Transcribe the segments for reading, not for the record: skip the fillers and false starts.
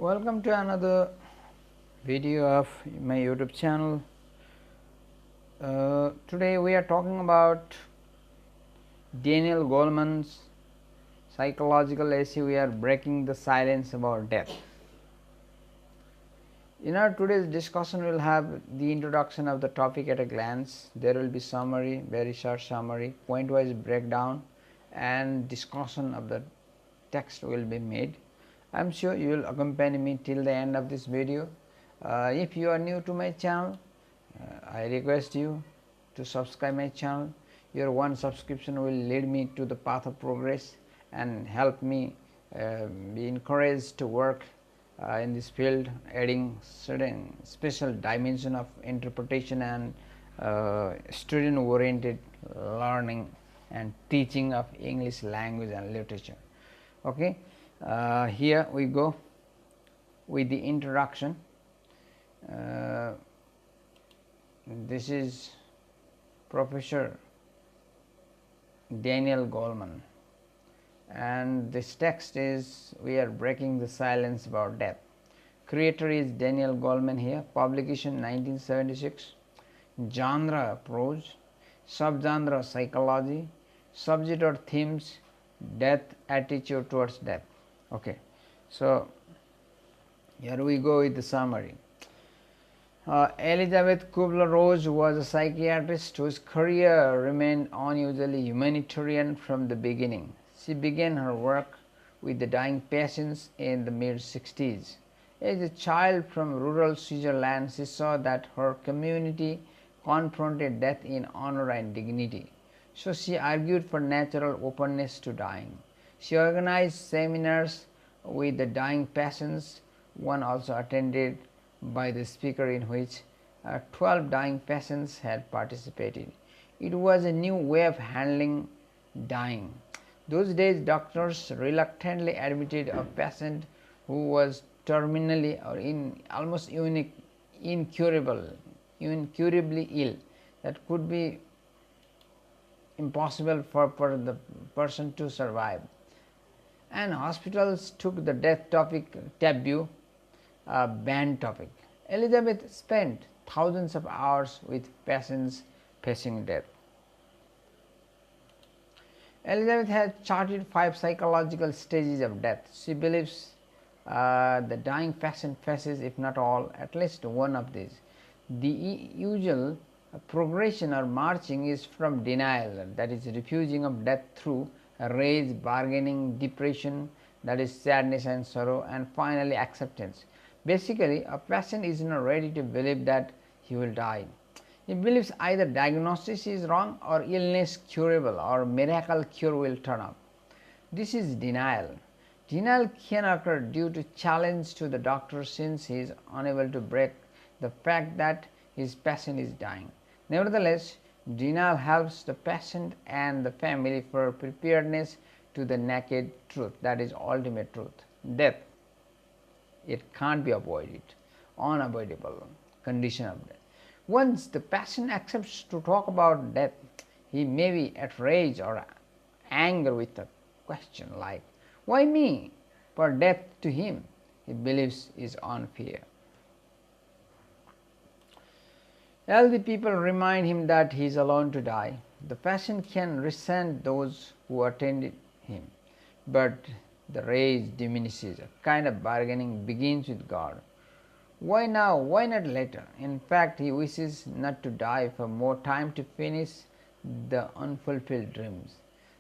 Welcome to another video of my YouTube channel. Today we are talking about Daniel Goleman's psychological essay. We are breaking the silence about death. In our today's discussion, we will have the introduction of the topic at a glance. There will be summary, very short summary, point-wise breakdown, and discussion of the text will be made. I am sure you will accompany me till the end of this video. If you are new to my channel, I request you to subscribe my channel. Your one subscription will lead me to the path of progress and help me be encouraged to work in this field, adding certain special dimension of interpretation and student oriented learning and teaching of English language and literature. Okay. Here we go with the introduction. This is Professor Daniel Goleman, and this text is "We are breaking the silence about death." Creator is Daniel Goleman here. Publication 1976. Genre prose, subgenre psychology, subject or themes death, attitude towards death. Okay, so here we go with the summary. Elizabeth Kubler Ross was a psychiatrist whose career remained unusually humanitarian from the beginning. She began her work with the dying patients in the mid-60s. As a child from rural Switzerland, she saw that her community confronted death in honor and dignity. So she argued for natural openness to dying. She organized seminars with the dying patients, one also attended by the speaker, in which 12 dying patients had participated. It was a new way of handling dying. Those days, doctors reluctantly admitted a patient who was terminally or almost incurably ill, that could be impossible for the person to survive. And hospitals took the death topic taboo, banned topic. Elisabeth spent thousands of hours with patients facing death. Elisabeth has charted 5 psychological stages of death. She believes the dying patient faces, if not all, at least one of these. The usual progression or marching is from denial, that is refusing of death, through rage, bargaining, depression, that is sadness and sorrow, and finally acceptance. Basically, a patient is not ready to believe that he will die. He believes either diagnosis is wrong or illness curable or miracle cure will turn up. This is denial. Denial can occur due to challenge to the doctor, since he is unable to break the fact that his patient is dying. Nevertheless, denial helps the patient and the family for preparedness to the naked truth, that is ultimate truth, death. It can't be avoided, unavoidable condition of death. Once the patient accepts to talk about death, he may be at rage or anger with a question like, "Why me?" For death to him, he believes, is unfair. As the people remind him that he is alone to die, the patient can resent those who attended him, but the rage diminishes. A kind of bargaining begins with God. Why now? Why not later? In fact, he wishes not to die for more time to finish the unfulfilled dreams.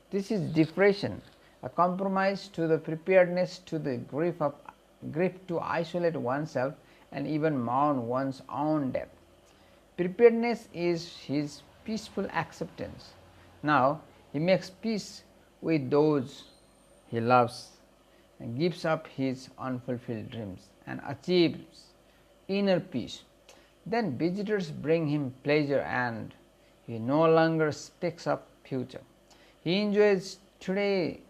This is depression, a compromise to the preparedness to the grief to isolate oneself and even mourn one's own death. Preparedness is his peaceful acceptance. Now he makes peace with those he loves and gives up his unfulfilled dreams and achieves inner peace. Then visitors bring him pleasure and he no longer speaks of future. He enjoys today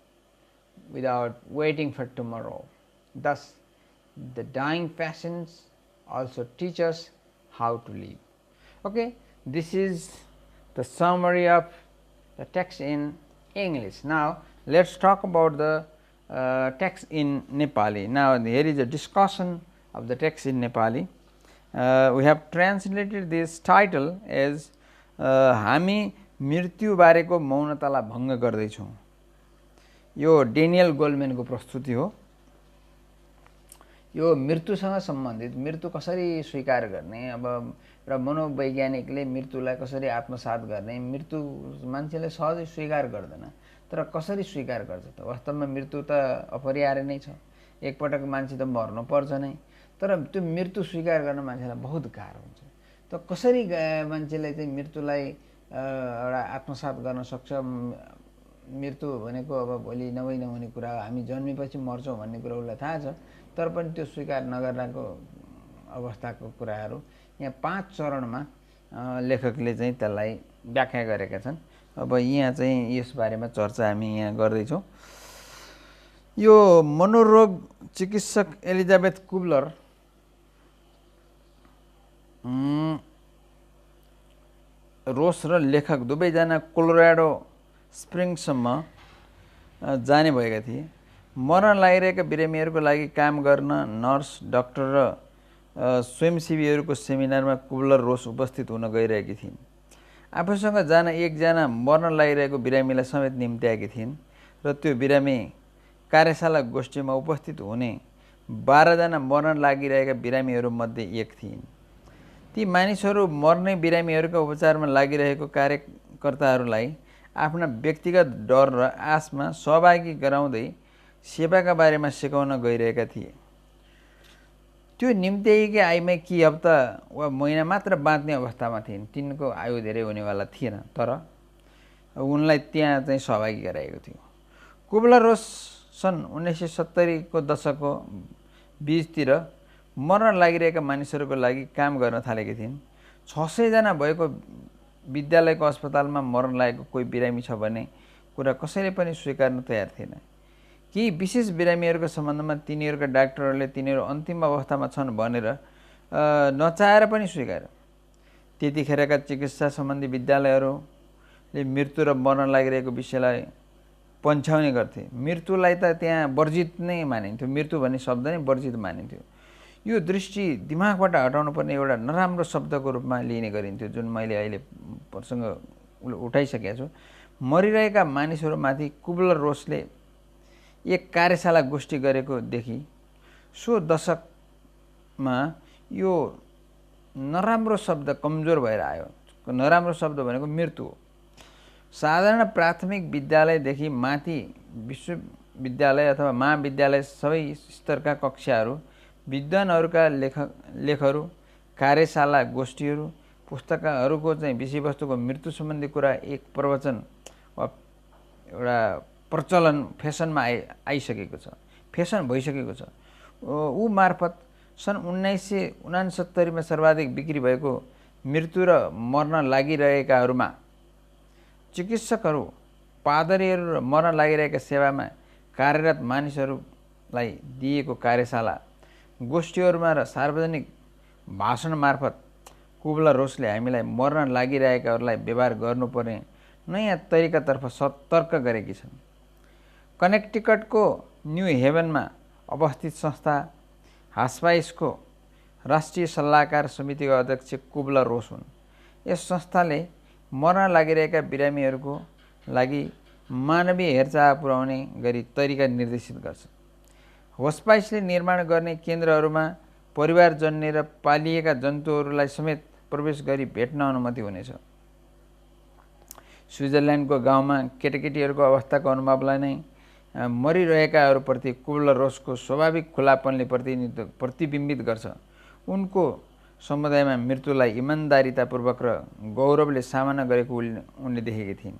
without waiting for tomorrow. Thus, the dying patients also teach us how to live. Okay, this is the summary of the text in English. Now, let us talk about the text in Nepali. Now, here is a discussion of the text in Nepali. We have translated this title as हामी मृत्यु बारेको मौनतालाई भङ्ग गर्दैछौँ। यो Daniel गोल्मेन को प्रस्तुति हो। यो मृत्युसँग सम्बन्धित, मृत्यु कसरी स्वीकार गर्ने, अब एउटा मनोवैज्ञानिकले मृत्युलाई कसरी आत्मसात गर्ने, मृत्यु मान्छेले सहजै स्वीकार गर्दैन, तर कसरी स्वीकार गर्छ त? वास्तवमा मृत्यु त अपरिहार्य नै छ, एकपटक मान्छे त मर्नु पर्छ नै, तर त्यो मृत्यु स्वीकार गर्न मान्छेलाई बहुत गाह्रो हुन्छ। त कसरी मान्छेले चाहिँ मृत्युलाई एउटा आत्मसात गर्न सक्छ? मृत्यु भनेको अब भोलि नहुने कुरा हो, हामी जन्मेपछि मर्छौँ भन्ने कुरा उसलाई थाहा छ, तर पनि त्यो स्वीकार नगर्नको अवस्थाको कुराहरू यहाँ 5 चरणमा लेखकले चाहिँ त्यसलाई व्याख्या गरेका छन्। अब यहाँ चाहिँ यस बारेमा चर्चा हामी यहाँ गर्दैछौँ। यो मनोरोग चिकित्सक एलिजाबेथ कुबलर रोस र लेखक दुवैजना कोलोराडो स्प्रिङ्ससम्म जाने भएका थिए। मर्न लागिरहेका बिरामीहरूको लागि काम गर्न नर्स, डाक्टर र स्वयंसेवीहरूको सेमिनारमा कुबलर रोस उपस्थित हुन गइरहेकी थिइन्। आफूसँग जान एकजना मर्न लागिरहेको बिरामीलाई समेत निम्त्याएकी थिइन् र त्यो बिरामी कार्यशाला गोष्ठीमा उपस्थित हुने 12 जना मर्न लागिरहेका बिरामीहरूमध्ये एक थिइन्। ती मानिसहरू मर्ने बिरामीहरूका उपचारमा लागिरहेको कार्यकर्ताहरूलाई आफ्ना व्यक्तिगत डर र आशमा सहभागी गराउँदै सेवाका बारेमा सिकाउन गइरहेका थिए। त्यो निम्त्याएकी आयुमा केही हप्ता वा महिना मात्र बाँच्ने अवस्थामा थिइन्। तिनको आयु धेरै हुनेवाला थिएन, तर उनलाई त्यहाँ चाहिँ सहभागी गराएको थियो। कुबलर रोस सन् 1970 को दशकको बीचतिर मर्न लागिरहेका मानिसहरूको लागि काम गर्न थालेकी थिइन्। 600 जना भएको विद्यालयको अस्पतालमा मर्न लागेको कोही बिरामी छ भन्ने कुरा कसैले पनि स्वीकार्न तयार थिएन। केही विशेष बिरामीहरूको सम्बन्धमा तिनीहरूका डाक्टरहरूले तिनीहरू अन्तिम अवस्थामा छन् भनेर नचाहेर पनि स्वीकार्यो। त्यतिखेरका चिकित्सा सम्बन्धी विद्यालयहरूले मृत्यु र मर्न लागिरहेको विषयलाई पन्छाउने गर्थे। मृत्युलाई त त्यहाँ वर्जित नै मानिन्थ्यो, मृत्यु भन्ने शब्द नै वर्जित मानिन्थ्यो। यो दृष्टि दिमागबाट हटाउनु पर्ने एउटा नराम्रो शब्दको रूपमा लिने गरिन्थ्यो, जुन मैले अहिले प्रसङ्ग उठाइसकेको छु। मरिरहेका मानिसहरूमाथि कुबलर रोसले एक कार्यशाला गोष्ठी गरेको देखि सो दशकमा यो नराम्रो शब्द कमजोर भएर आयो। नराम्रो शब्द भनेको मृत्यु हो। साधारण प्राथमिक विद्यालयदेखि माथि विश्वविद्यालय अथवा महाविद्यालय सबै स्तरका कक्षाहरू, विद्वानहरूका लेखहरू, कार्यशाला गोष्ठीहरू, पुस्तकहरूको चाहिँ विषयवस्तुको मृत्यु सम्बन्धी कुरा एक प्रवचन वा एउटा प्रचलन फेसनमा आइसकेको छ, फेसन भइसकेको छ। ऊ मार्फत सन् 1969 मा सर्वाधिक बिक्री भएको मृत्यु र मर्न लागिरहेकाहरूमा चिकित्सकहरू, पादरीहरू र मर्न लागिरहेका सेवामा कार्यरत मानिसहरूलाई दिएको कार्यशाला गोष्ठीहरूमा र सार्वजनिक भाषण मार्फत कुबलर रोसले हामीलाई मर्न लागिरहेकाहरूलाई व्यवहार गर्नुपर्ने नयाँ तरिकातर्फ सतर्क गरेकी छन्। कनेक्टिकटको न्यू हेभनमा अवस्थित संस्था हास्पाइसको राष्ट्रिय सल्लाहकार समितिका अध्यक्ष कुबलर रोस हुन्। यस संस्थाले मर्न लागिरहेका बिरामीहरूको लागि मानवीय हेरचाह पुर्याउने गरी तरिका निर्देशित गर्छ। होस्पाइसले निर्माण गर्ने केन्द्रहरूमा परिवार जन्ने र पालिएका जन्तुहरूलाई समेत प्रवेश गरी भेट्न अनुमति हुनेछ। स्विजरल्यान्डको गाउँमा केटाकेटीहरूको अवस्थाको अनुभवलाई नै मरिरहेकाहरूप्रति कुबलर रोसको स्वाभाविक खुलापनले प्रतिबिम्बित गर्छ। उनको समुदायमा मृत्युलाई इमान्दारितापूर्वक र गौरवले सामना गरेको उनले देखेकी थिइन्।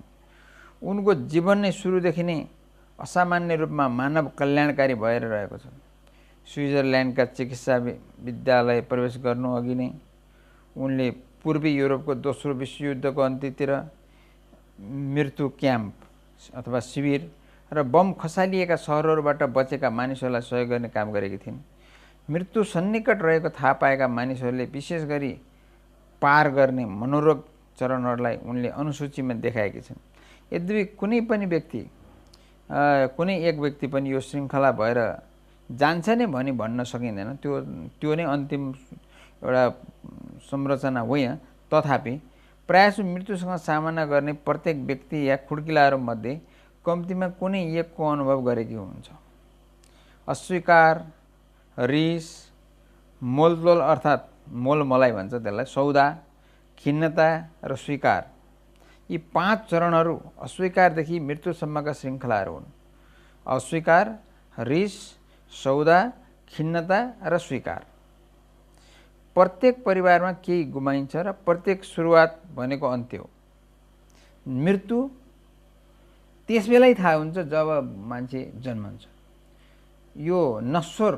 उनको जीवन नै सुरुदेखि नै असामान्य रूपमा मानव कल्याणकारी भएर रहेको छ। स्विजरल्यान्डका चिकित्सा विद्यालय प्रवेश गर्नु अघि नै उनले पूर्वी युरोपको दोस्रो विश्वयुद्धको अन्त्यतिर मृत्यु क्याम्प अथवा शिविर र बम खसालिएका सहरहरूबाट बचेका मानिसहरूलाई सहयोग गर्ने काम गरेकी थिइन्। मृत्यु सन्निकट रहेको थाहा पाएका मानिसहरूले विशेष गरी पार गर्ने मनोरोग चरणहरूलाई उनले अनुसूचीमा देखाएकी छन्। यद्यपि कुनै पनि व्यक्ति कुनै एक व्यक्ति पनि यो श्रृङ्खला भएर जान्छ नै भनी भन्न सकिँदैन। त्यो नै अन्तिम एउटा संरचना होइन। तथापि प्रायः मृत्युसँग सामना गर्ने प्रत्येक व्यक्ति या खुड्किलाहरूमध्ये कम्तीमा कुनै एकको अनुभव गरेकी हुन्छ। अस्वीकार, रिस, मोलतोल अर्थात् मोलमलाइ भन्छ त्यसलाई, सौदा, खिन्नता र स्वीकार, यी 5 चरणहरू अस्वीकारदेखि मृत्युसम्मका श्रृङ्खलाहरू हुन्। अस्वीकार, रिस, सौदा, खिन्नता र स्वीकार। प्रत्येक परिवारमा केही गुमाइन्छ र प्रत्येक सुरुवात भनेको अन्त्य हो। मृत्यु त्यसबेलै थाहा हुन्छ जब मान्छे जन्मन्छ। यो नश्वर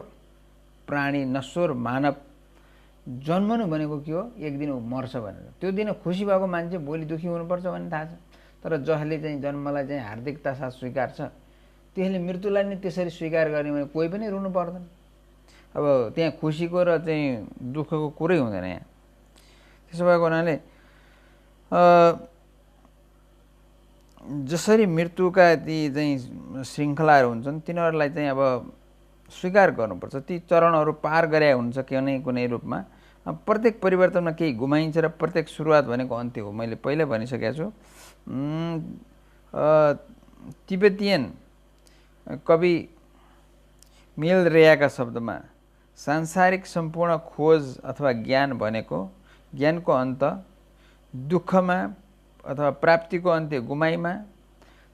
प्राणी, नश्वर मानव जन्मनु भनेको के हो? एक दिन ऊ मर्छ भनेर। त्यो दिन खुसी भएको मान्छे भोलि दुःखी हुनुपर्छ भन्ने थाहा छ। तर जसले चाहिँ जन्मलाई चाहिँ हार्दिकता साथ स्वीकार्छ, त्यसले मृत्युलाई नै त्यसरी स्वीकार गर्ने भने कोही पनि रुनु पर्दैन। अब त्यहाँ खुसीको र चाहिँ दुःखको कुरै हुँदैन यहाँ। त्यसो भएको हुनाले जसरी मृत्युका ती चाहिँ श्रृङ्खलाहरू हुन्छन् तिनीहरूलाई चाहिँ अब स्वीकार गर्नुपर्छ। ती चरणहरू पार गरे हुन्छ कुनै रूपमा। प्रत्येक परिवर्तनमा केही गुमाइन्छ र प्रत्येक सुरुवात भनेको अन्त्य हो। मैले पहिल्यै भनिसकेको छु। तिब्बतियन कवि मिल रेयाका शब्दमा सांसारिक सम्पूर्ण खोज अथवा ज्ञान भनेको ज्ञानको अन्त दुःखमा अथवा प्राप्तिको अन्त्य गुमाइमा,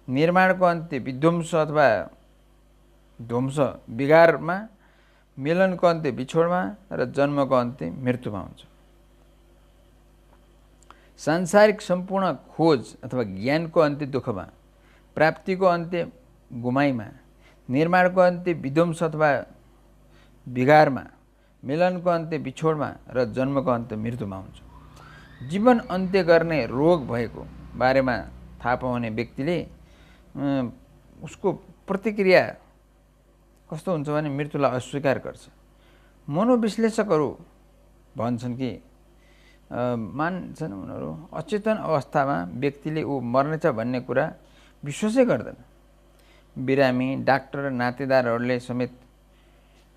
निर्माणको अन्त्य विध्वंस अथवा ध्वंस बिगारमा, मिलनको अन्त्य बिछोडमा र जन्मको अन्त्य मृत्युमा हुन्छ। सांसारिक सम्पूर्ण खोज अथवा ज्ञानको अन्त्य दुःखमा, प्राप्तिको अन्त्य गुमाइमा, निर्माणको अन्त्य विध्वंस अथवा बिगारमा, मिलनको अन्त्य बिछोडमा र जन्मको अन्त्य मृत्युमा हुन्छ। जीवन अन्त्य गर्ने रोग भएको बारेमा थाहा पाउने व्यक्तिले उसको प्रतिक्रिया कस्तो हुन्छ भने मृत्युलाई अस्वीकार गर्छ। मनोविश्लेषकहरू भन्छन् कि मान्छन् उनीहरू अचेतन अवस्थामा व्यक्तिले ऊ मर्नेछ भन्ने कुरा विश्वासै गर्दैन। बिरामी, डाक्टर र नातेदारहरूले समेत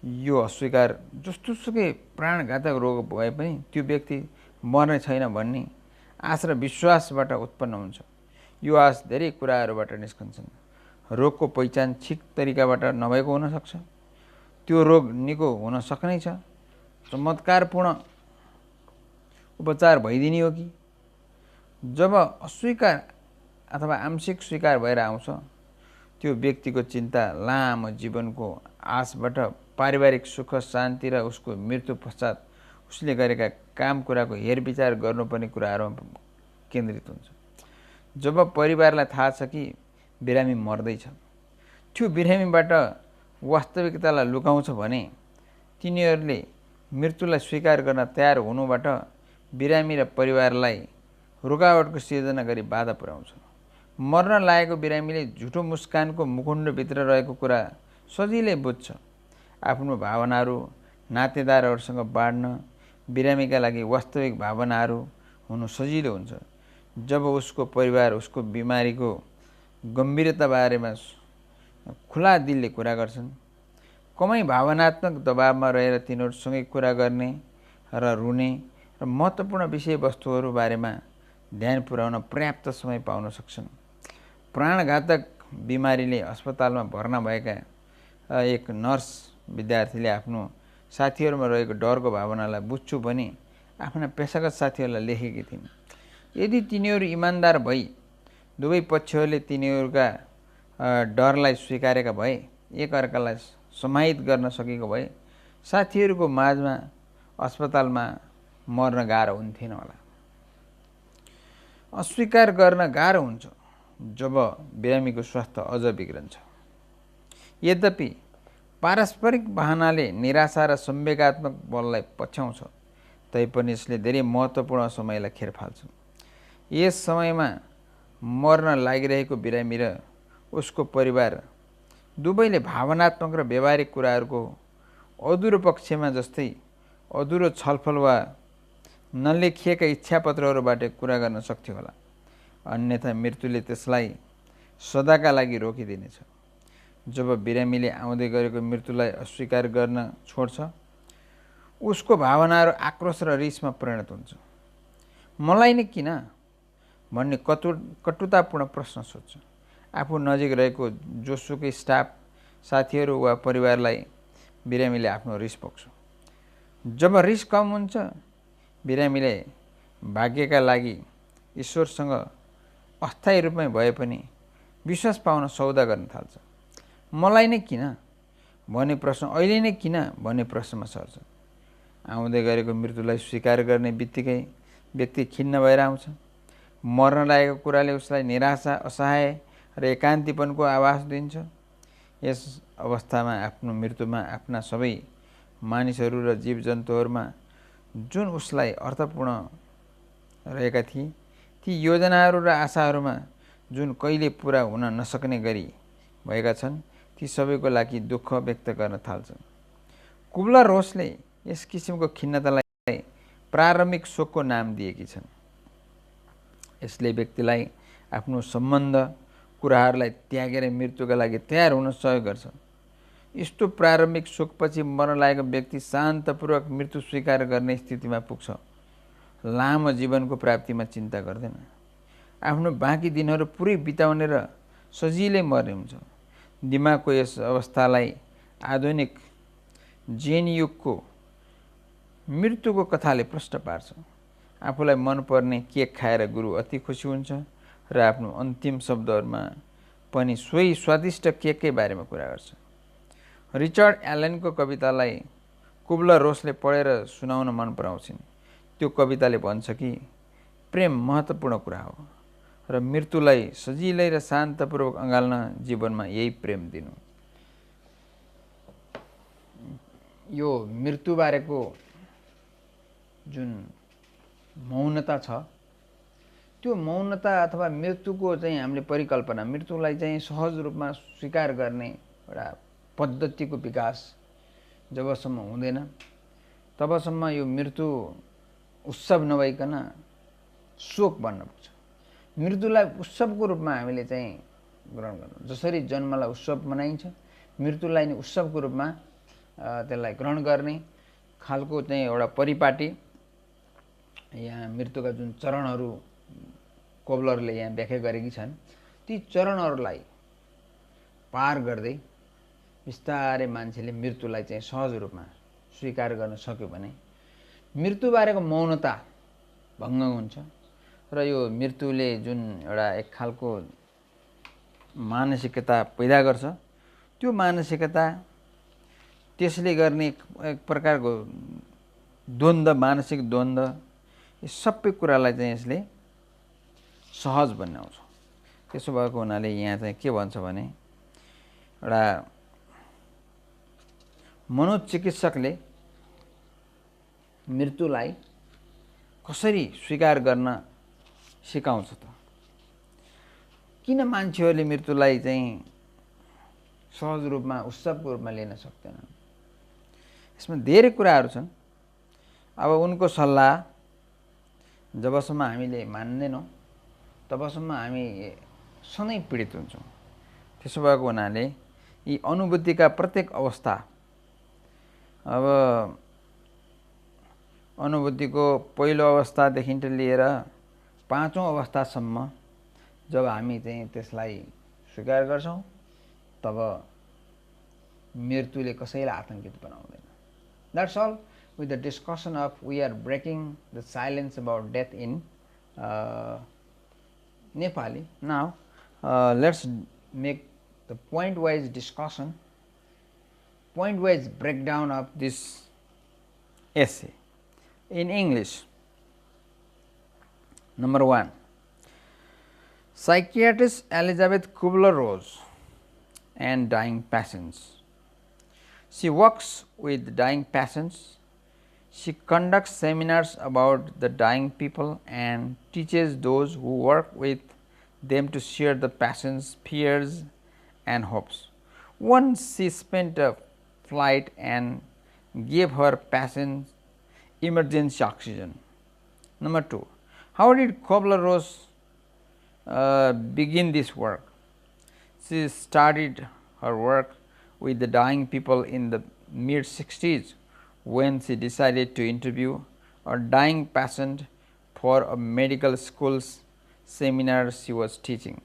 यो अस्वीकार, जस्तोसुकै प्राणघातक रोग भए पनि त्यो व्यक्ति मर्ने छैन भन्ने आश र विश्वासबाट उत्पन्न हुन्छ। यो आश धेरै कुराहरूबाट निस्कन्छन्। रोगको पहिचान ठिक तरिकाबाट नभएको हुनसक्छ। त्यो रोग निको हुन सक्नै छ। चमत्कारपूर्ण उपचार भइदिने हो कि? जब अस्वीकार अथवा आंशिक स्वीकार भएर आउँछ, त्यो व्यक्तिको चिन्ता लामो जीवनको आशबाट पारिवारिक सुख शान्ति र उसको मृत्यु पश्चात उसले गरेका काम कुराको हेरविचार गर्नुपर्ने कुराहरूमा केन्द्रित हुन्छ। जब परिवारलाई थाहा छ कि बिरामी मर्दैछ, त्यो बिरामीबाट वास्तविकतालाई लुकाउँछ भने तिनीहरूले मृत्युलाई स्वीकार गर्न तयार हुनुबाट बिरामी र परिवारलाई रुकावटको सिर्जना गरी बाधा पुर्याउँछ। मर्न लागेको बिरामीले झुटो मुस्कानको मुखुण्डभित्र रहेको कुरा सजिलै बुझ्छ। आफ्नो भावनाहरू नातेदारहरूसँग बाँड्न बिरामीका लागि वास्तविक भावनाहरू हुनु सजिलो हुन्छ। जब उसको परिवार उसको बिमारीको गम्भीरता बारेमा खुला दिलले कुरा गर्छन्, कमै भावनात्मक दबावमा रहेर तिनीहरूसँगै कुरा गर्ने र रुने र महत्त्वपूर्ण विषयवस्तुहरू बारेमा ध्यान पुर्याउन पर्याप्त समय पाउन सक्छन्। प्राणघातक बिमारीले अस्पतालमा भर्ना भएका एक नर्स विद्यार्थीले आफ्नो साथीहरूमा रहेको डरको भावनालाई बुझ्छु भनी आफ्ना पेसागत साथीहरूलाई लेखेकी थिइन्। यदि तिनीहरू इमान्दार भई दुवै पक्षहरूले तिनीहरूका डरलाई स्वीकारेका भए, एकअर्कालाई समाहित गर्न सकेको भए, साथीहरूको माझमा अस्पतालमा मर्न गाह्रो हुन्थेन होला। अस्वीकार गर्न गाह्रो हुन्छ जब बिरामीको स्वास्थ्य अझ बिग्रन्छ। यद्यपि पारस्परिक बहानाले निराशा र संवेगात्मक बललाई पछ्याउँछ, तैपनि यसले धेरै महत्त्वपूर्ण समयलाई खेर फाल्छ। यस समयमा मर्न लागिरहेको बिरामी र उसको परिवार दुवैले भावनात्मक र व्यवहारिक कुराहरूको अधुरो पक्षमा जस्तै अधुरो छलफल वा नलेखिएका इच्छापत्रहरूबाट कुरा गर्न सक्थ्यो होला। अन्यथा मृत्युले त्यसलाई सदाका लागि रोकिदिनेछ। जब बिरामीले आउँदै गरेको मृत्युलाई अस्वीकार गर्न छोड्छ, उसको भावनाहरू आक्रोश र रिसमा परिणत हुन्छ। मलाई नै किन भन्ने कटुतापूर्ण प्रश्न सोध्छ। आफू नजिक रहेको जोसुकै स्टाफ, साथीहरू वा परिवारलाई बिरामीले आफ्नो रिस पोख्छ। जब रिस कम हुन्छ, बिरामीले भाग्यका लागि ईश्वरसँग अस्थायी रूपमै भए पनि विश्वास पाउन सौदा गर्न थाल्छ। मलाई नै किन भन्ने प्रश्न अहिले नै किन भन्ने प्रश्नमा सर्छ। आउँदै गरेको मृत्युलाई स्वीकार गर्ने बित्तिकै व्यक्ति खिन्न भएर आउँछ। मर्न लागेको कुराले उसलाई निराशा, असहाय र एकान्तीपनको आभास दिन्छ। यस अवस्थामा आफ्नो मृत्युमा आफ्ना सबै मानिसहरू र जीवजन्तुहरूमा जुन उसलाई अर्थपूर्ण रहेका थिए, ती योजनाहरू र आशाहरूमा जुन कहिले पुरा हुन नसक्ने गरी भएका छन्, ती सबैको लागि दुःख व्यक्त गर्न थाल्छन्। कुबलर रोसले यस किसिमको खिन्नतालाई प्रारम्भिक शोकको नाम दिएकी छन्। यसले व्यक्तिलाई आफ्नो सम्बन्ध कुराहरूलाई त्यागेर मृत्युका लागि तयार हुन सहयोग गर्छ। यस्तो प्रारम्भिक शोकपछि मर्न लागेको व्यक्ति शान्तपूर्वक मृत्यु स्वीकार गर्ने स्थितिमा पुग्छ। लामो जीवनको प्राप्तिमा चिन्ता गर्दैन। आफ्नो बाँकी दिनहरू पुरै बिताउने र सजिलै मर्ने हुन्छ। दिमागको यस अवस्थालाई आधुनिक जेन युगको मृत्युको कथाले प्रष्ट पार्छ। आफूलाई मनपर्ने केक खाएर गुरु अति खुसी हुन्छ र आफ्नो अन्तिम शब्दहरूमा पनि सोही स्वादिष्ट केककै बारेमा कुरा गर्छ। रिचर्ड एलेनको कवितालाई कुबलर रोसले पढेर सुनाउन मन पराउँछिन्। त्यो कविताले भन्छ कि प्रेम महत्त्वपूर्ण कुरा हो र मृत्युलाई सजिलै र शान्तपूर्वक अँगाल्न जीवनमा यही प्रेम दिनु। यो मृत्युबारेको जुन मौनता छ, त्यो मौनता अथवा मृत्युको चाहिँ हामीले परिकल्पना, मृत्युलाई चाहिँ सहज रूपमा स्वीकार गर्ने एउटा पद्धतिको विकास जबसम्म हुँदैन, तबसम्म यो मृत्यु उत्सव नभइकन शोक बन्न पुग्छ। मृत्युलाई उत्सवको रूपमा हामीले चाहिँ ग्रहण गर्नु, जसरी जन्मलाई उत्सव मनाइन्छ, मृत्युलाई नै उत्सवको रूपमा त्यसलाई ग्रहण गर्ने खालको चाहिँ एउटा परिपाटी यहाँ मृत्युका जुन चरणहरू कोबलरले यहाँ व्याख्या गरेकी छन्, ती चरणहरूलाई पार गर्दै बिस्तारै मान्छेले मृत्युलाई चाहिँ सहज रूपमा स्वीकार गर्न सक्यो भने मृत्युबारेको मौनता भङ्ग हुन्छ र यो मृत्युले जुन एउटा एक खालको मानसिकता पैदा गर्छ, त्यो मानसिकता, त्यसले गर्ने एक प्रकारको द्वन्द्व, मानसिक द्वन्द्व, यी सबै कुरालाई चाहिँ यसले सहज बनाउँछ। त्यसो भएको हुनाले यहाँ चाहिँ के भन्छ भने एउटा मनोचिकित्सकले मृत्युलाई कसरी स्वीकार गर्न सिकाउँछ त? किन मान्छेहरूले मृत्युलाई चाहिँ सहज रूपमा, उत्सवको रूपमा लिन सक्दैनन्? यसमा धेरै कुराहरू छन्। अब उनको सल्लाह जबसम्म हामीले मान्दैनौँ तबसम्म हामी सधैँ पीडित हुन्छौँ। त्यसो भएको हुनाले यी अनुभूतिका प्रत्येक अवस्था, अब अनुभूतिको पहिलो अवस्थादेखि लिएर पाँचौँ अवस्थासम्म जब हामी चाहिँ त्यसलाई स्वीकार गर्छौँ, तब मृत्युले कसैलाई आतंकित बनाउँदैन। That's all with the discussion of we are breaking the silence about death in Nepali. Now let's make the point-wise discussion, point-wise breakdown of this essay in English. Number 1, psychiatrist Elizabeth Kubler Ross and dying patients. She works with dying patients. She conducts seminars about the dying people and teaches those who work with them to share the patient's fears and hopes. Once she spent a flight and gave her patients emergency oxygen. Number 2, how did Kubler Ross begin this work? She started her work with the dying people in the mid-60s when she decided to interview a dying patient for a medical school's seminar she was teaching.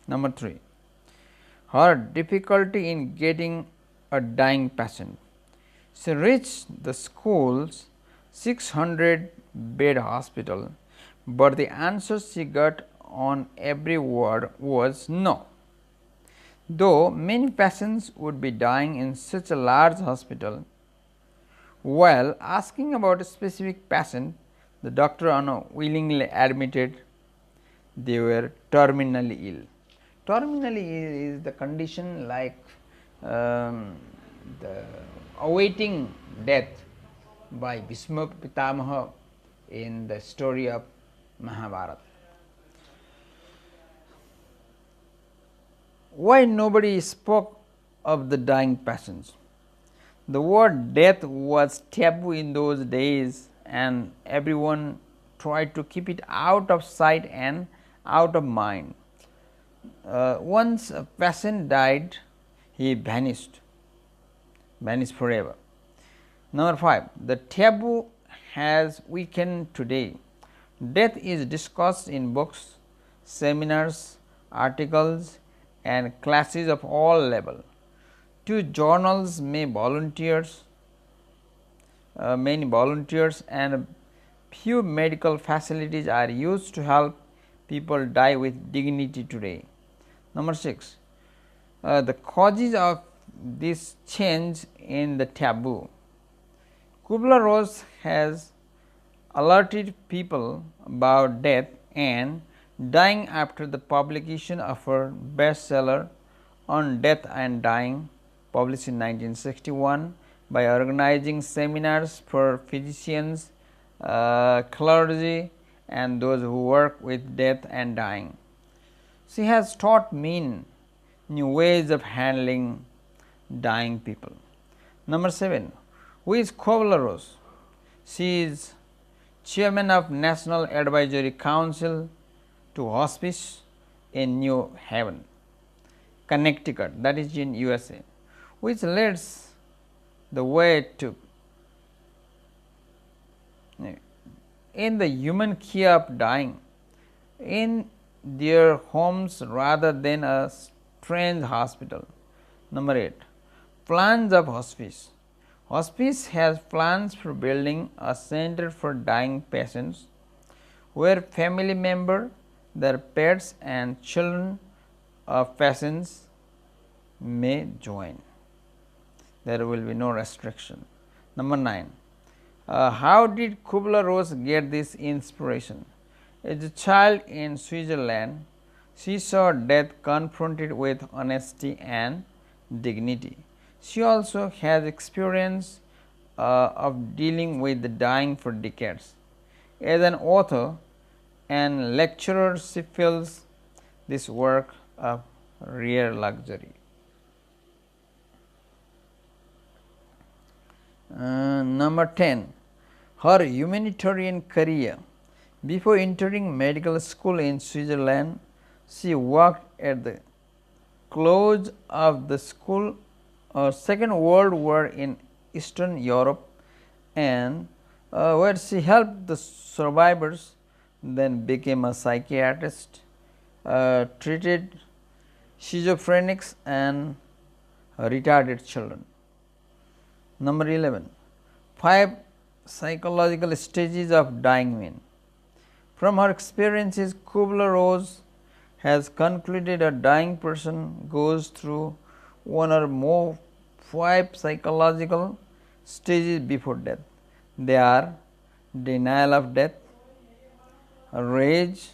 Number 3, her difficulty in getting a dying patient. She reached the school's 600 bed hospital, but the answer she got on every word was no. Though many patients would be dying in such a large hospital, while asking about a specific patient, the doctor unwillingly admitted they were terminally ill. Terminally ill is the condition like the awaiting death by Bhishma Pitamaha in the story of Mahabharata. Why nobody spoke of the dying patients? The word death was taboo in those days, and everyone tried to keep it out of sight and out of mind. Once a patient died, he vanished forever. Number 5, the taboo has weakened today. Death is discussed in books, seminars, articles, and classes of all levels. To journals, many volunteers and few medical facilities are used to help people die with dignity today. Number 6, the causes of this change in the taboo. Kubler Ross has alerted people about death and dying after the publication of her bestseller on death and dying, published in 1961, by organizing seminars for physicians, clergy, and those who work with death and dying. She has taught men new ways of handling dying people. Number 7, who is Kubler Ross? She is chairman of National Advisory Council to Hospice in New Haven, Connecticut, that is in USA, which leads the way to in the human care of dying in their homes rather than a strange hospital. Number 8, plans of hospice. Hospice has plans for building a center for dying patients where family members, their pets and children of patients may join. There will be no restriction. Number 9, how did Kubler Ross get this inspiration? As a child in Switzerland, she saw death confronted with honesty and dignity. She also has experience of dealing with the dying for decades. As an author and lecturer, she feels this work a rare luxury. Number 10, her humanitarian career. Before entering medical school in Switzerland, she worked at the close of the school Second World War in Eastern Europe, and where she helped the survivors, then became a psychiatrist, treated schizophrenics and retarded children. Number 11, 5 psychological stages of dying men. From her experiences, Kubler Ross has concluded a dying person goes through one or more 5 psychological stages before death. They are denial of death, rage,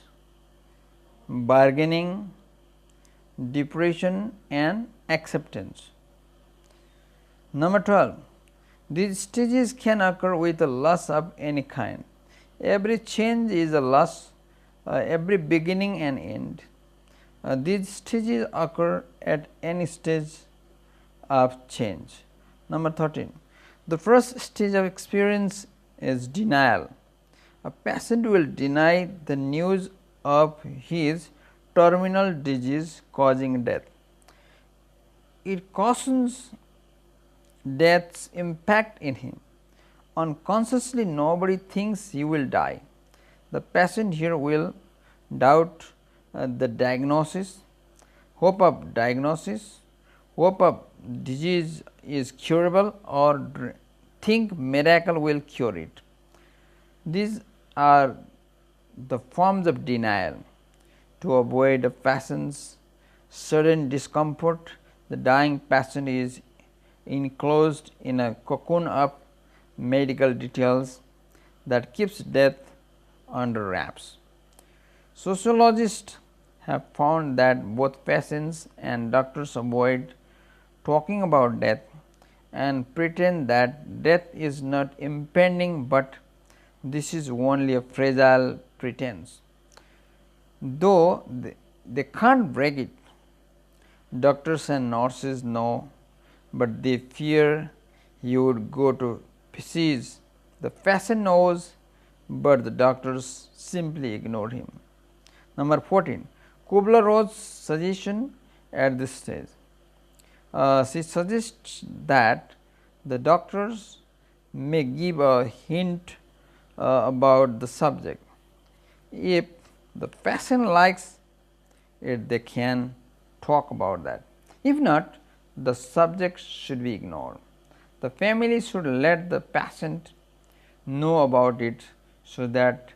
bargaining, depression, and acceptance. Number 12, these stages can occur with a loss of any kind. Every change is a loss, every beginning and end. These stages occur at any stage of change. Number 13, the first stage of experience is denial. A patient will deny the news of his terminal disease causing death. it cautions death's impact in him. Unconsciously, nobody thinks he will die. The patient here will doubt the diagnosis, hope of diagnosis, hope of disease is curable, or think miracle will cure it. These are the forms of denial. To avoid a patient's sudden discomfort, the dying patient is enclosed in a cocoon of medical details that keeps death under wraps. Sociologists have found that both patients and doctors avoid talking about death and pretend that death is not impending, but this is only a fragile pretense. Though they can't break it, doctors and nurses know, but they fear he would go to pieces. The patient knows, but the doctors simply ignore him. Number 14, Kubler Ross' suggestion at this stage. She suggests that the doctors may give a hint about the subject. If the patient likes it, they can talk about that. If not, the subject should be ignored. The family should let the patient know about it so that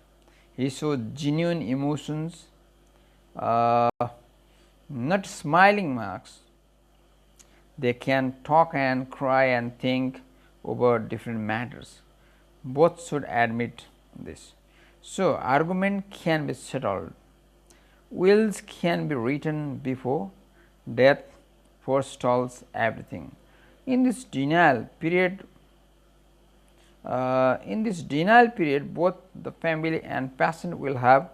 he shows genuine emotions, not smiling marks. They can talk and cry and think over different matters. Both should admit this. So, argument can be settled. Wills can be written before death forestalls everything. In this denial period, both the family and patient will have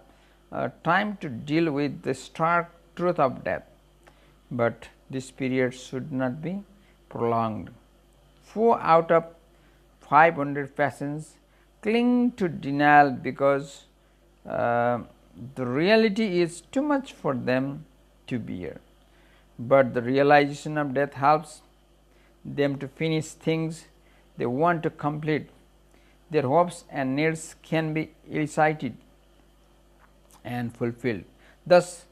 time to deal with the stark truth of death, but this period should not be prolonged. 4 out of 500 patients cling to denial because the reality is too much for them to bear, but the realization of death helps them to finish things they want to complete. Their hopes and needs can be elicited and fulfilled. Thus,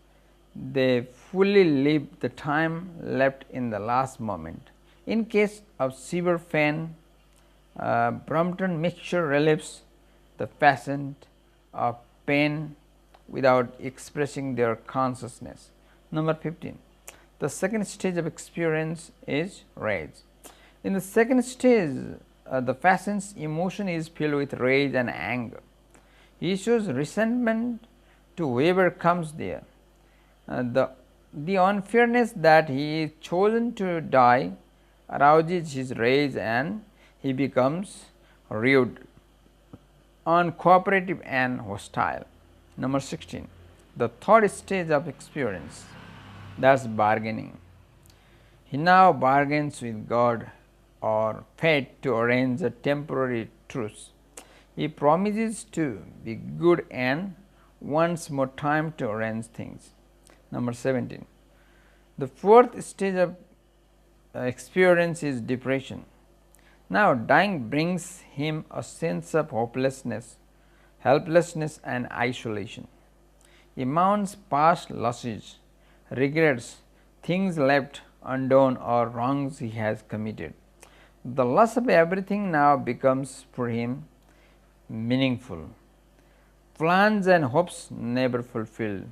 they fully live the time left in the last moment. In case of severe pain, Brompton mixture relieves the patient of pain without expressing their consciousness. Number 15. The second stage of experience is rage. In the second stage, the patient's emotion is filled with rage and anger. He shows resentment to whoever comes there. The unfairness that he is chosen to die arouses his rage, and he becomes rude, uncooperative and hostile. Number 16. The third stage of experience, that is bargaining. He now bargains with God or fate to arrange a temporary truce. He promises to be good and wants more time to arrange things. Number 17. The fourth stage of experience is depression. Now, dying brings him a sense of hopelessness, helplessness and isolation. He mourns past losses, regrets, things left undone or wrongs he has committed. The loss of everything now becomes for him meaningful. Plans and hopes never fulfilled.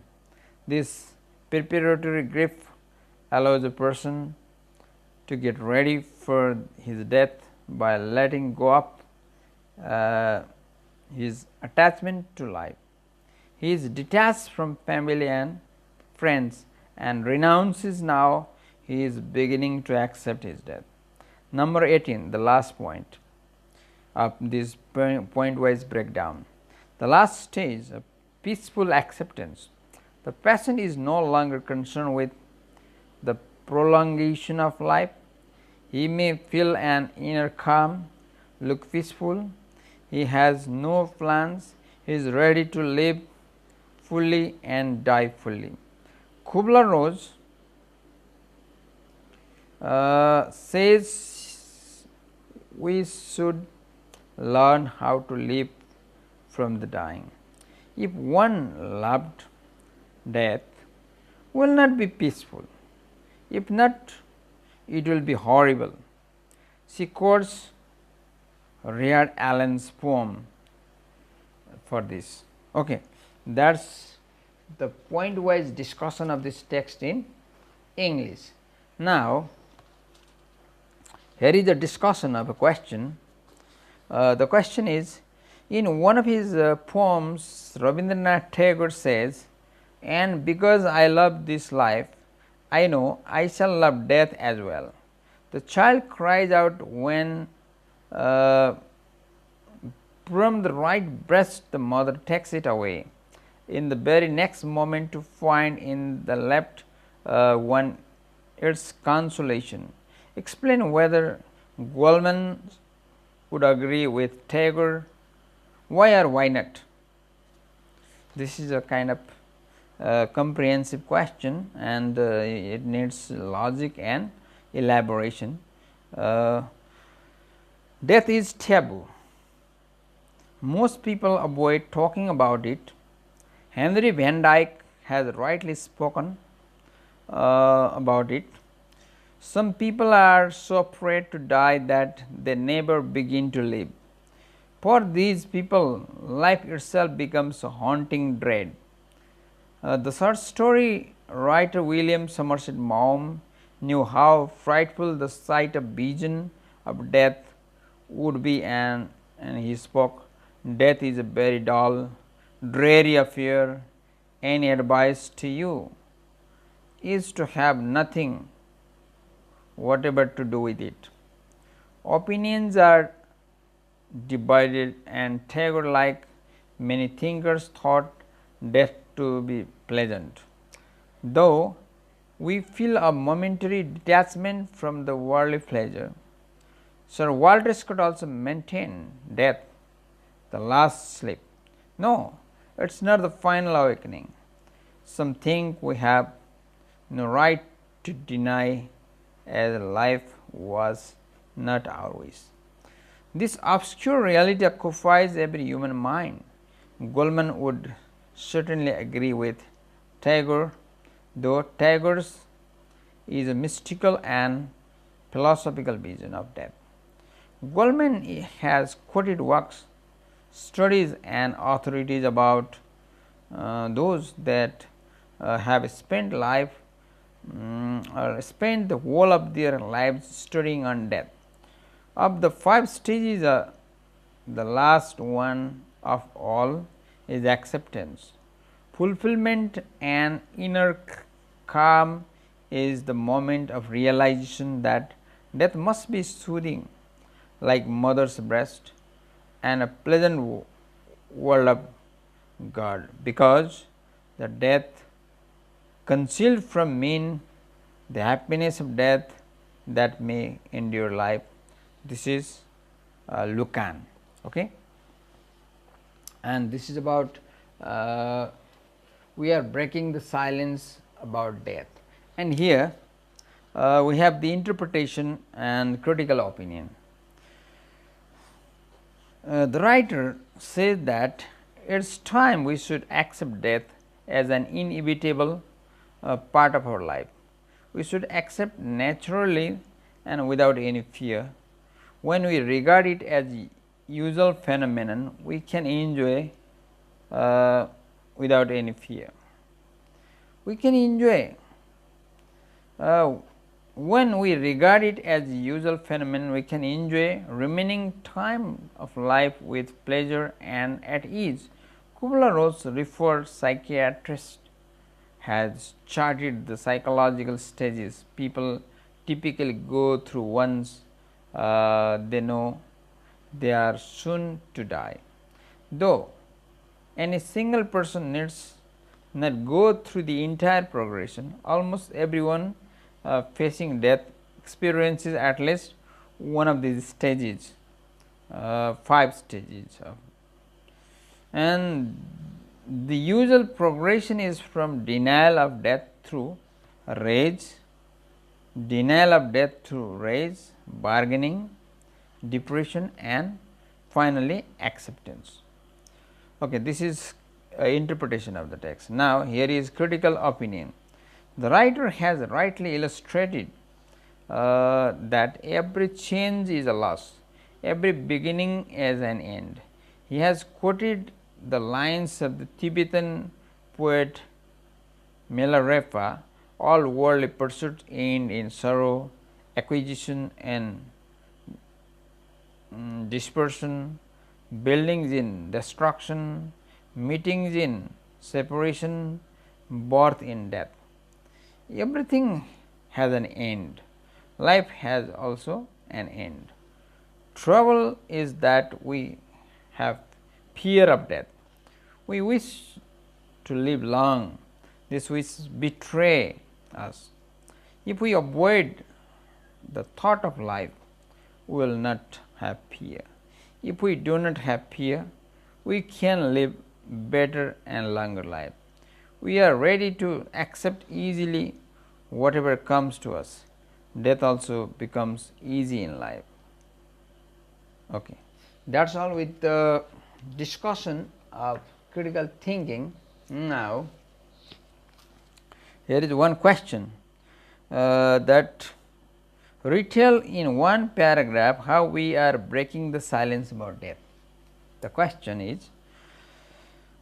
This preparatory grief allows a person to get ready for his death by letting go of his attachment to life. He is detached from family and friends and renounces now. He is beginning to accept his death. Number 18, the last point of this point wise breakdown. The last stage of peaceful acceptance. The patient is no longer concerned with the prolongation of life. He may feel an inner calm, look peaceful. He has no plans. He is ready to live fully and die fully. Kubler Ross says we should learn how to live from the dying. If one loved, death will not be peaceful. If not, it will be horrible. She quotes Richard Allen's poem for this. Okay, that is the point wise discussion of this text in English. Now, here is a discussion of a question. The question is, in one of his poems, Rabindranath Tagore says, "And because I love this life, I know I shall love death as well." The child cries out when from the right breast the mother takes it away, in the very next moment to find in the left one its consolation. Explain whether Goleman would agree with Tagore. Why or why not? This is a kind of comprehensive question, and it needs logic and elaboration. Death is taboo. Most people avoid talking about it. Henry Van Dyke has rightly spoken about it. Some people are so afraid to die that they never begin to live. For these people, life itself becomes a haunting dread. The short story writer William Somerset Maugham knew how frightful the sight of vision of death would be, and he spoke, "Death is a very dull, dreary affair. Any advice to you is to have nothing whatever to do with it." Opinions are divided, and Tagore, like many thinkers, thought death to be pleasant. Though we feel a momentary detachment from the worldly pleasure, Sir Walter Scott also maintained death the last sleep. No, it is not the final awakening. Some think we have no right to deny, as life was not our wish. This obscure reality occupies every human mind. Goleman would certainly agree with Tagore, though Tagore's is a mystical and philosophical vision of death. Goleman has quoted works, studies and authorities about those that have spent life or spent the whole of their lives studying on death. Of the 5 stages, the last one of all is acceptance. Fulfillment and inner calm is the moment of realization that death must be soothing, like mother's breast, and a pleasant world of God, because the death concealed from men the happiness of death that may endure life. This is Lucan. Okay? And this is about we are breaking the silence about death, and here we have the interpretation and critical opinion. The writer says that it is time we should accept death as an inevitable part of our life. We should accept naturally and without any fear. When we regard it as usual phenomenon, we can enjoy without any fear. We can enjoy when we regard it as usual phenomenon, we can enjoy remaining time of life with pleasure and at ease. Kubler Ross, referred psychiatrist, has charted the psychological stages people typically go through once they know they are soon to die. Though any single person needs not go through the entire progression, almost everyone facing death experiences at least one of these stages, 5 stages. And the usual progression is from denial of death through rage, denial of death through rage, bargaining, depression, and finally acceptance. Okay, this is interpretation of the text. Now, here is critical opinion. The writer has rightly illustrated that every change is a loss, every beginning is an end. He has quoted the lines of the Tibetan poet Milarepa, all worldly pursuits end in sorrow, acquisition and dispersion, buildings in destruction, meetings in separation, birth in death. Everything has an end. Life has also an end. Trouble is that we have fear of death. We wish to live long. This wish betray us. If we avoid the thought of life, we will not have fear. If we do not have fear, we can live better and longer life. We are ready to accept easily whatever comes to us. Death also becomes easy in life. Okay. That is all with the discussion of critical thinking. Now, here is one question that retell in one paragraph how we are breaking the silence about death. The question is,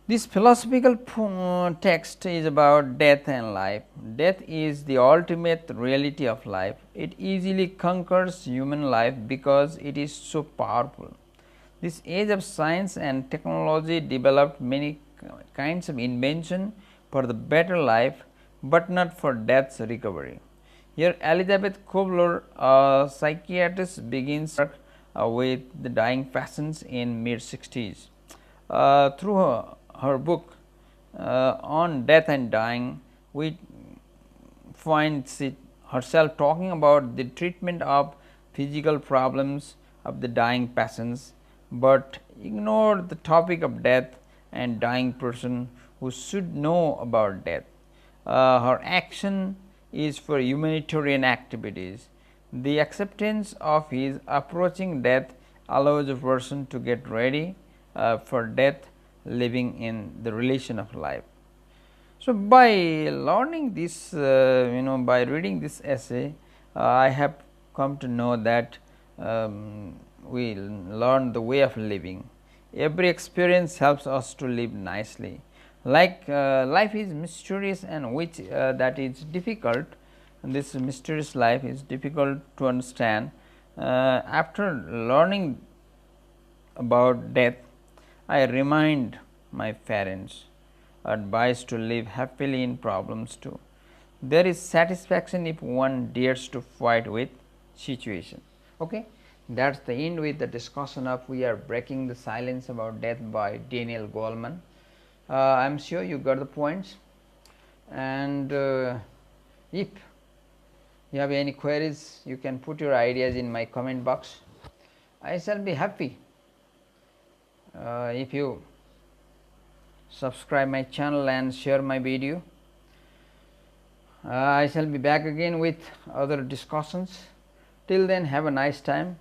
this philosophical text is about death and life. Death is the ultimate reality of life. It easily conquers human life because it is so powerful. This age of science and technology developed many kinds of invention for the better life, but not for death's recovery. Here Elizabeth Kubler, a psychiatrist, begins with the dying patients in mid-60s. Through her book on death and dying, we find herself talking about the treatment of physical problems of the dying patients, but ignore the topic of death and dying person who should know about death. Her action is for humanitarian activities. The acceptance of his approaching death allows a person to get ready for death, living in the relation of life. So, by learning this, by reading this essay, I have come to know that we learn the way of living. Every experience helps us to live nicely. Like life is mysterious and which that is difficult, and this mysterious life is difficult to understand. After learning about death, I remind my parents, advise to live happily in problems too. There is satisfaction if one dares to fight with situation. Okay, that is the end with the discussion of We Are Breaking the Silence About Death by Daniel Goleman. I am sure you got the points, and if you have any queries, you can put your ideas in my comment box. I shall be happy if you subscribe my channel and share my video. I shall be back again with other discussions. Till then, have a nice time.